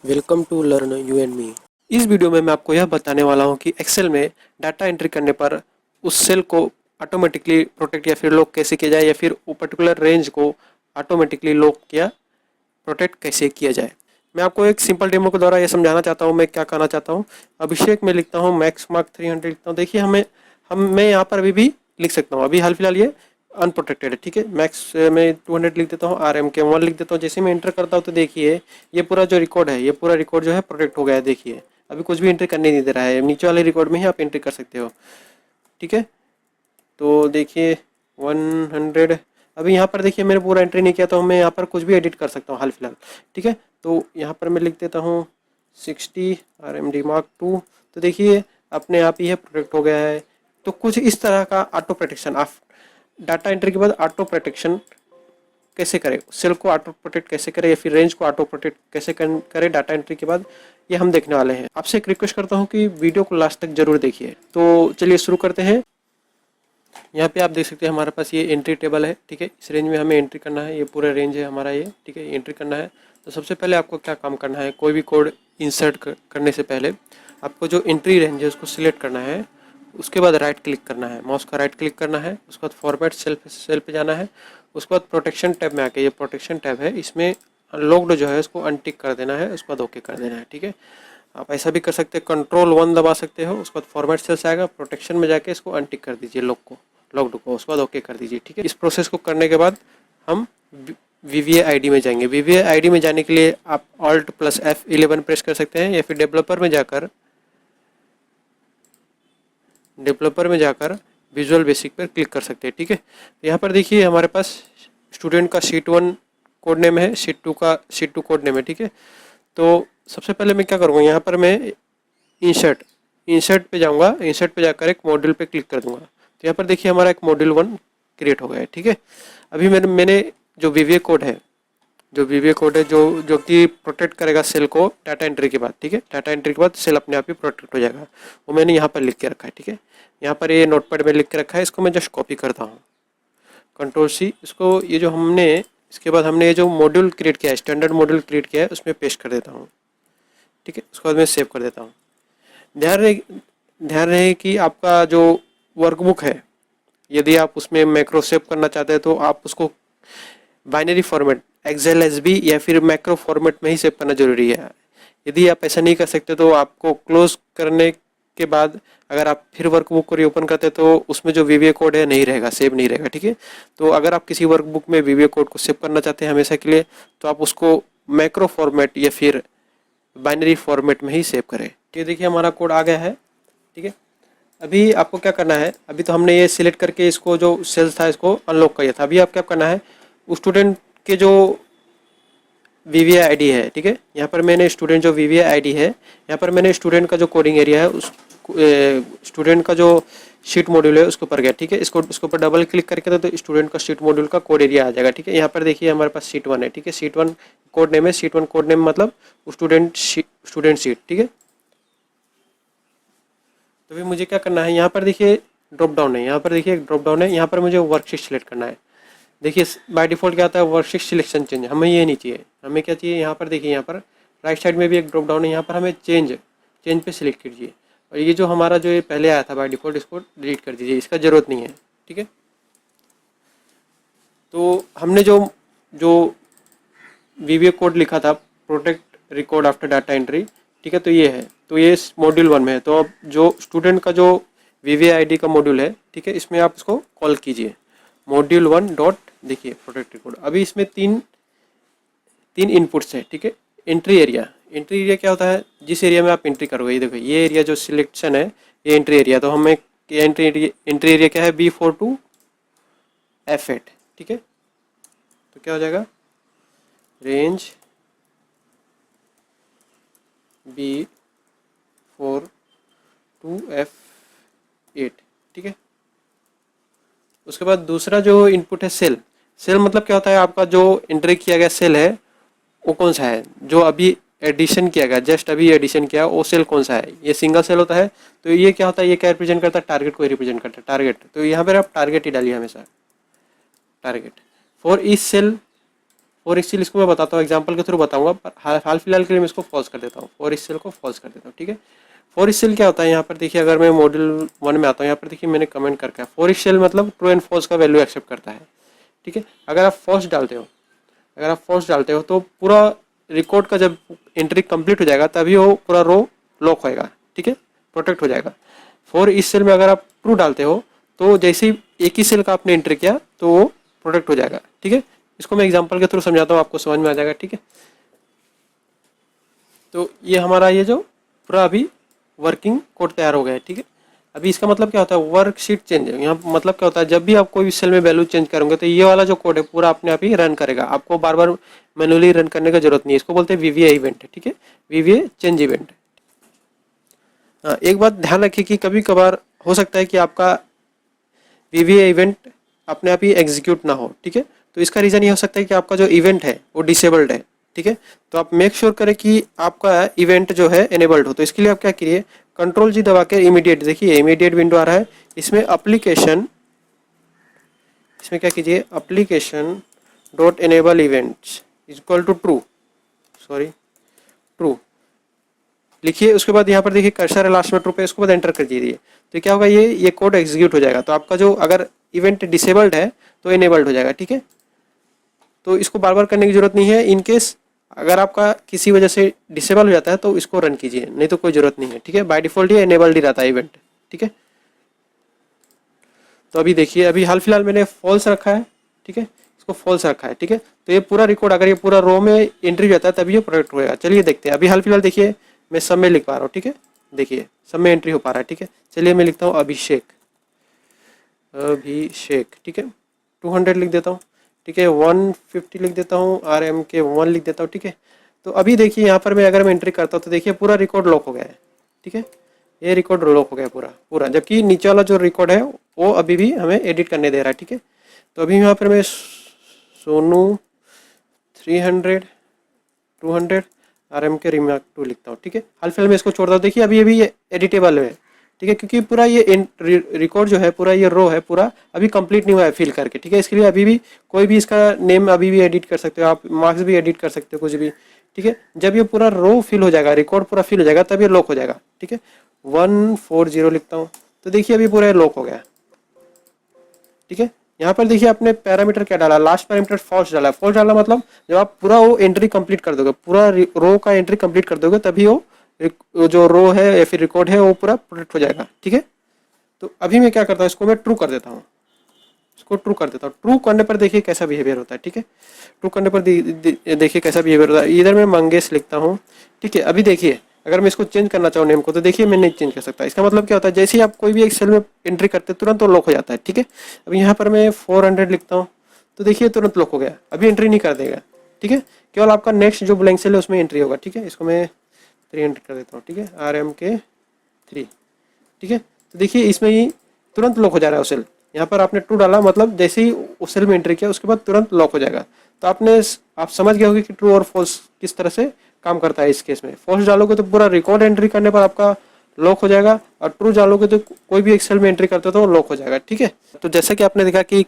Welcome to learn you and me. इस video में मैं आपको यह बताने वाला हूं कि एक्सेल में डाटा एंट्री करने पर उस सेल को ऑटोमेटिकली प्रोटेक्ट या फिर लॉक कैसे किया जाए, या फिर वो पर्टिकुलर रेंज को ऑटोमेटिकली लॉक या प्रोटेक्ट कैसे किया जाए। मैं आपको एक सिंपल डेमो के द्वारा यह समझाना चाहता हूँ मैं क्या कहना चाहता हूँ। अभिषेक में लिखता हूँ मैक्स मार्क 300 लिखता हूँ। देखिए मैं यहाँ पर अभी भी लिख सकता हूँ। अभी हाल फिलहाल ये अनप्रोटेक्टेड है, ठीक है। मैक्स में 200 लिख देता हूँ, RM के 1 लिख देता हूँ। जैसे मैं एंटर करता हूँ तो देखिए ये पूरा जो रिकॉर्ड है, ये पूरा रिकॉर्ड जो है प्रोटेक्ट हो गया है। देखिए अभी कुछ भी एंट्री करने नहीं दे रहा है, नीचे वाले रिकॉर्ड में ही आप एंट्री कर सकते हो, ठीक है। तो देखिए 100 अभी यहाँ पर देखिए मैंने पूरा एंट्री नहीं किया, तो मैं यहाँ पर कुछ भी एडिट कर सकता हूँ हाल फिलहाल, ठीक है। तो यहाँ पर मैं लिख देता हूँ 60 RMD Mark 2। तो देखिए अपने आप ही है प्रोटेक्ट हो गया है। तो कुछ इस तरह का ऑटो प्रोटेक्शन आप डाटा एंट्री के बाद ऑटो प्रोटेक्शन कैसे करें, सेल को ऑटो प्रोटेक्ट कैसे करें, या फिर रेंज को ऑटो प्रोटेक्ट कैसे करें डाटा एंट्री के बाद, ये हम देखने वाले हैं। आपसे एक रिक्वेस्ट करता हूँ कि वीडियो को लास्ट तक जरूर देखिए। तो चलिए शुरू करते हैं। यहाँ पे आप देख सकते हैं हमारे पास ये एंट्री टेबल है, ठीक है। इस रेंज में हमें एंट्री करना है, ये पूरा रेंज है हमारा ये, ठीक है। एंट्री करना है तो सबसे पहले आपको क्या काम करना है, कोई भी कोड इंसर्ट करने से पहले आपको जो एंट्री रेंज है उसको सिलेक्ट करना है। उसके बाद राइट क्लिक करना है, माउस का राइट क्लिक करना है। उसके बाद फॉर्मेट सेल पे जाना है। उसके बाद प्रोटेक्शन टैब में आके, ये प्रोटेक्शन टैब है, इसमें अनलॉक्ड जो है उसको अनटिक कर देना है। उसके बाद ओके कर देना है, ठीक है। आप ऐसा भी कर सकते हैं, Ctrl+1 दबा सकते हो। उसके बाद फॉर्मेट सेल्स आएगा, प्रोटेक्शन में जाके इसको अनटिक कर दीजिए लॉक्ड को। उसके बाद ओके कर दीजिए, ठीक है। इस प्रोसेस को करने के बाद हम VVA ID में जाएंगे। VVA ID में जाने के लिए आप Alt+F11 प्रेस कर सकते हैं, या फिर डेवलपर में जाकर विजुअल बेसिक पर क्लिक कर सकते हैं, ठीक है। यहाँ पर देखिए हमारे पास स्टूडेंट का शीट 1 कोड नेम है, शीट 2 कोड नेम है, ठीक है। तो सबसे पहले मैं क्या करूँगा, यहाँ पर मैं इंसर्ट पे जाऊँगा। इंसर्ट पे जाकर एक मॉड्यूल पे क्लिक कर दूंगा। तो यहाँ पर देखिए हमारा एक मॉड्यूल 1 क्रिएट हो गया है, ठीक है। अभी मैंने जो VVA कोड है जो जो कि प्रोटेक्ट करेगा सेल को डाटा एंट्री के बाद, ठीक है। डाटा एंट्री के बाद सेल अपने आप ही प्रोटेक्ट हो जाएगा, वो मैंने यहाँ पर लिख के रखा है, ठीक है। यहाँ पर ये नोटपैड में लिख के रखा है, इसको मैं जस्ट कॉपी करता हूँ, Ctrl+C। इसको ये जो इसके बाद हमने ये जो मॉड्यूल क्रिएट किया है, स्टैंडर्ड मॉड्यूल क्रिएट किया है, उसमें पेस्ट कर देता हूँ, ठीक है। उसके बाद मैं सेव कर देता हूँ। ध्यान रहे कि आपका जो वर्कबुक है, यदि आप उसमें मैक्रो सेव करना चाहते हैं तो आप उसको बाइनरी फॉर्मेट XLSB या फिर मैक्रो फॉर्मेट में ही सेव करना जरूरी है। यदि आप ऐसा नहीं कर सकते तो आपको क्लोज करने के बाद अगर आप फिर वर्कबुक को रीओपन करते हैं तो उसमें जो VVA कोड है नहीं रहेगा, सेव नहीं रहेगा, ठीक है। तो अगर आप किसी वर्कबुक में VVA कोड को सेव करना चाहते हैं हमेशा के लिए, तो आप उसको मैक्रो फॉर्मेट या फिर बाइनरी फॉर्मेट में ही सेव करें। ये देखिए हमारा कोड आ गया है, ठीक है। अभी आपको क्या करना है, अभी तो हमने ये सिलेक्ट करके इसको जो सेल्स था इसको अनलॉक किया था। अभी आप क्या करना है, उस स्टूडेंट के जो VVA ID है, ठीक है। यहाँ पर मैंने स्टूडेंट जो VVA ID है, यहाँ पर मैंने स्टूडेंट का जो कोडिंग एरिया है उस स्टूडेंट का जो शीट मॉड्यूल है उसके ऊपर गया, ठीक है। उसके ऊपर डबल क्लिक करके तो स्टूडेंट का शीट मॉड्यूल का कोड एरिया आ जाएगा, ठीक है। यहाँ पर देखिए हमारे पास शीट 1 है, ठीक है। शीट 1 कोड नेम है, शीट 1 कोड नेम मतलब स्टूडेंट शीट, ठीक है। तो फिर मुझे क्या करना है, यहाँ पर देखिए ड्रॉप डाउन है, यहाँ पर देखिए एक ड्रॉप डाउन है, यहाँ पर मुझे वर्कशीट सिलेक्ट करना है। देखिए बाय डिफॉल्ट क्या आता है, वर्कशीट सिलेक्शन चेंज, हमें ये नहीं चाहिए। हमें क्या चाहिए, यहाँ पर देखिए यहाँ पर राइट साइड में भी एक ड्रॉप डाउन है, यहाँ पर हमें चेंज पे सिलेक्ट कीजिए। और ये जो हमारा जो ये पहले आया था बाय डिफॉल्ट, इसको डिलीट कर दीजिए, इसका ज़रूरत नहीं है, ठीक है। तो हमने जो जो VVA कोड लिखा था, protect record after data entry, ठीक है, तो ये है। तो ये मॉड्यूल 1 में है। तो अब जो स्टूडेंट का जो VVA ID का मॉड्यूल है, ठीक है, इसमें आप इसको कॉल कीजिए मॉड्यूल 1 डॉट, देखिए प्रोटेक्ट रिकॉर्ड। अभी इसमें तीन इनपुट्स हैं, ठीक है। एंट्री एरिया क्या होता है, जिस एरिया में आप एंट्री करोगे, ये देखो ये एरिया जो सिलेक्शन है ये एंट्री एरिया। तो हमें एंट्री एरिया क्या है, B4 to F8, ठीक है। तो क्या हो जाएगा, रेंज B4 to F8, ठीक है। उसके बाद दूसरा जो इनपुट है सेल मतलब क्या होता है, आपका जो एंट्री किया गया सेल है वो कौन सा है, जो अभी एडिशन किया गया, जस्ट अभी एडिशन किया, वो सेल कौन सा है, ये सिंगल सेल होता है। तो ये क्या होता है, ये क्या रिप्रेजेंट करता है, टारगेट को रिप्रेजेंट करता है, टारगेट। तो यहाँ पर आप टारगेट ही डालिए, हमेशा टारगेट फॉर इस सेल फॉर इस सेल इसको मैं बताता हूँ, एग्जांपल के थ्रू बताऊंगा, पर हाल फिलहाल के लिए मैं इसको फॉल्स कर देता हूँ, फॉर इस सेल को फॉल्स कर देता हूँ। ठीक है, फॉर इस सेल क्या होता है, यहाँ पर देखिए अगर मैं मॉड्यूल 1 में आता हूँ, यहाँ पर देखिए मैंने कमेंट करके फॉर इस सेल मतलब ट्रू एंड फॉल्स का वैल्यू एक्सेप्ट करता है। ठीक है, अगर आप फॉल्स डालते हो, अगर आप फॉल्स डालते हो तो पूरा रिकॉर्ड का जब एंट्री कंप्लीट हो जाएगा तभी वो पूरा रो लॉक होएगा। ठीक है, प्रोटेक्ट हो जाएगा। फॉर इस सेल में अगर आप ट्रू डालते हो तो जैसे ही एक ही सेल का आपने एंट्री किया तो वो प्रोटेक्ट हो जाएगा। ठीक है, इसको मैं एग्जांपल के थ्रू समझाता हूँ, आपको समझ में आ जाएगा। ठीक है, तो ये हमारा ये जो पूरा अभी वर्किंग कोड तैयार हो गया है। ठीक है, अभी इसका मतलब क्या होता है, वर्कशीट चेंज। यहाँ मतलब क्या होता है, जब भी आप कोई सेल में वैल्यू चेंज करोगे तो ये वाला जो कोड है पूरा अपने आप ही रन करेगा, आपको बार बार मैनुअली रन करने की जरूरत नहीं है। इसको बोलते हैं वीवीए इवेंट। ठीक है, वीवीए चेंज इवेंट। हाँ, एक बात ध्यान रखिए कि कभी कभार हो सकता है कि आपका वीवीए इवेंट अपने आप ही एग्जीक्यूट ना हो। ठीक है, तो इसका रीज़न ये हो सकता है कि आपका जो इवेंट है वो डिसेबल्ड है। ठीक है, तो आप मेक श्योर करें कि आपका इवेंट जो है एनेबल्ड हो। तो इसके लिए आप क्या करिए, कंट्रोल जी दबा के इमीडिएट, देखिए इमीडिएट विंडो आ रहा है, इसमें एप्लीकेशन, इसमें क्या कीजिए, application dot enable events equal to true, sorry true लिखिए। उसके बाद यहाँ पर देखिए कर्सर है लास्ट में ट्रू पे, उसके बाद एंटर कर दीजिए। तो क्या होगा, ये कोड एग्जीक्यूट हो जाएगा। तो आपका जो अगर इवेंट डिसेबल्ड है तो इनेबल्ड हो जाएगा। ठीक है, तो इसको बार बार करने की जरूरत नहीं है। इनकेस अगर आपका किसी वजह से डिसेबल हो जाता है तो इसको रन कीजिए, नहीं तो कोई जरूरत नहीं है। ठीक है, बाय डिफॉल्ट ये इनेबल्ड ही रहता है इवेंट। ठीक है, तो अभी देखिए अभी हाल फिलहाल मैंने फॉल्स रखा है। ठीक है, इसको फॉल्स रखा है। ठीक है, तो ये पूरा रिकॉर्ड अगर ये पूरा रो में एंट्री जाता है तभी ये प्रोडक्ट होएगा। चलिए देखते हैं, अभी हाल फिलहाल देखिए मैं सब में लिख पा रहा हूँ। ठीक है, देखिए सब में एंट्री हो पा रहा है। ठीक है, चलिए मैं लिखता हूँ अभिषेक, अभिषेक। ठीक है, 200 लिख देता हूँ। ठीक है, 150 लिख देता हूँ, RMK1 लिख देता हूँ। ठीक है, तो अभी देखिए यहाँ पर मैं अगर मैं एंट्री करता हूँ तो देखिए पूरा रिकॉर्ड लॉक हो गया है। ठीक है, ये रिकॉर्ड लॉक हो गया पूरा पूरा, जबकि नीचे वाला जो रिकॉर्ड है वो अभी भी हमें एडिट करने दे रहा है। ठीक है, तो अभी यहाँ पर मैं सोनू 300 200 RMK रिमार्क 2 लिखता हूँ। ठीक है, हाल फिलहाल मैं इसको छोड़ता हूँ। देखिए अभी अभी ये एडिटेबल है। ठीक है, क्योंकि पूरा ये रिकॉर्ड जो है, पूरा ये रो है, पूरा अभी कंप्लीट नहीं हुआ है फिल करके। ठीक है, इसके लिए अभी भी कोई भी इसका नेम अभी भी एडिट कर सकते हो आप, मार्क्स भी एडिट कर सकते हो, कुछ भी। ठीक है, जब ये पूरा रो फिल हो जाएगा, रिकॉर्ड पूरा फिल हो जाएगा तब ये लॉक हो जाएगा। ठीक है, 140 लिखता हूँ, तो देखिए अभी पूरा लॉक हो गया। ठीक है, यहाँ पर देखिए आपने पैरामीटर क्या डाला, लास्ट पैरामीटर फॉल्स डाला। फॉल्स डाला मतलब जब आप पूरा वो एंट्री कंप्लीट कर दोगे, पूरा रो का एंट्री कंप्लीट कर दोगे तभी वो जो रो है या फिर रिकॉर्ड है वो पूरा प्रोटेक्ट हो जाएगा। ठीक है, तो अभी मैं क्या करता हूँ, इसको मैं ट्रू कर देता हूँ, इसको ट्रू कर देता हूँ। ट्रू करने पर देखिए कैसा बिहेवियर होता है। ठीक है, ट्रू करने पर देखिए कैसा बिहेवियर होता है। इधर मैं मंगेश लिखता हूँ। ठीक है, अभी देखिए अगर मैं इसको चेंज करना चाहूँ नेम को तो देखिए मैं नहीं चेंज कर सकता। इसका मतलब क्या होता है, जैसे ही आप कोई भी एक सेल में एंट्री करते हैं तुरंत वो लॉक हो जाता है। ठीक है, अभी यहाँ पर मैं 400 लिखता हूँ तो देखिए तुरंत लॉक हो गया, अभी एंट्री नहीं कर देगा। ठीक है, केवल आपका नेक्स्ट जो ब्लैंक सेल है उसमें एंट्री होगा। ठीक है, इसको मैं 300 कर देता हूँ। ठीक है, RMK3। ठीक है, तो देखिए इसमें ही तुरंत लॉक हो जा रहा है वो सेल। यहाँ पर आपने ट्रू डाला मतलब जैसे ही उस सेल में एंट्री किया उसके बाद तुरंत लॉक हो जाएगा। तो आप समझ गए होंगे कि ट्रू और फॉल्स किस तरह से काम करता है। इस केस में फॉल्स डालोगे तो पूरा रिकॉर्ड एंट्री करने पर आपका लॉक हो जाएगा, और ट्रू डालोगे तो कोई भी एक्सेल में एंट्री करते हो तो लॉक हो जाएगा। ठीक है, तो जैसा कि आपने देखा कि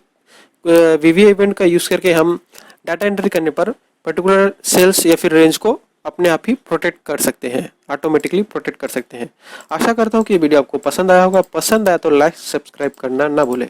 वीवीए इवेंट का यूज करके हम डाटा एंट्री करने पर पर्टिकुलर सेल्स या फिर रेंज को अपने आप ही प्रोटेक्ट कर सकते हैं, ऑटोमेटिकली प्रोटेक्ट कर सकते हैं। आशा करता हूँ कि ये वीडियो आपको पसंद आया होगा। पसंद आया तो लाइक सब्सक्राइब करना ना भूलें।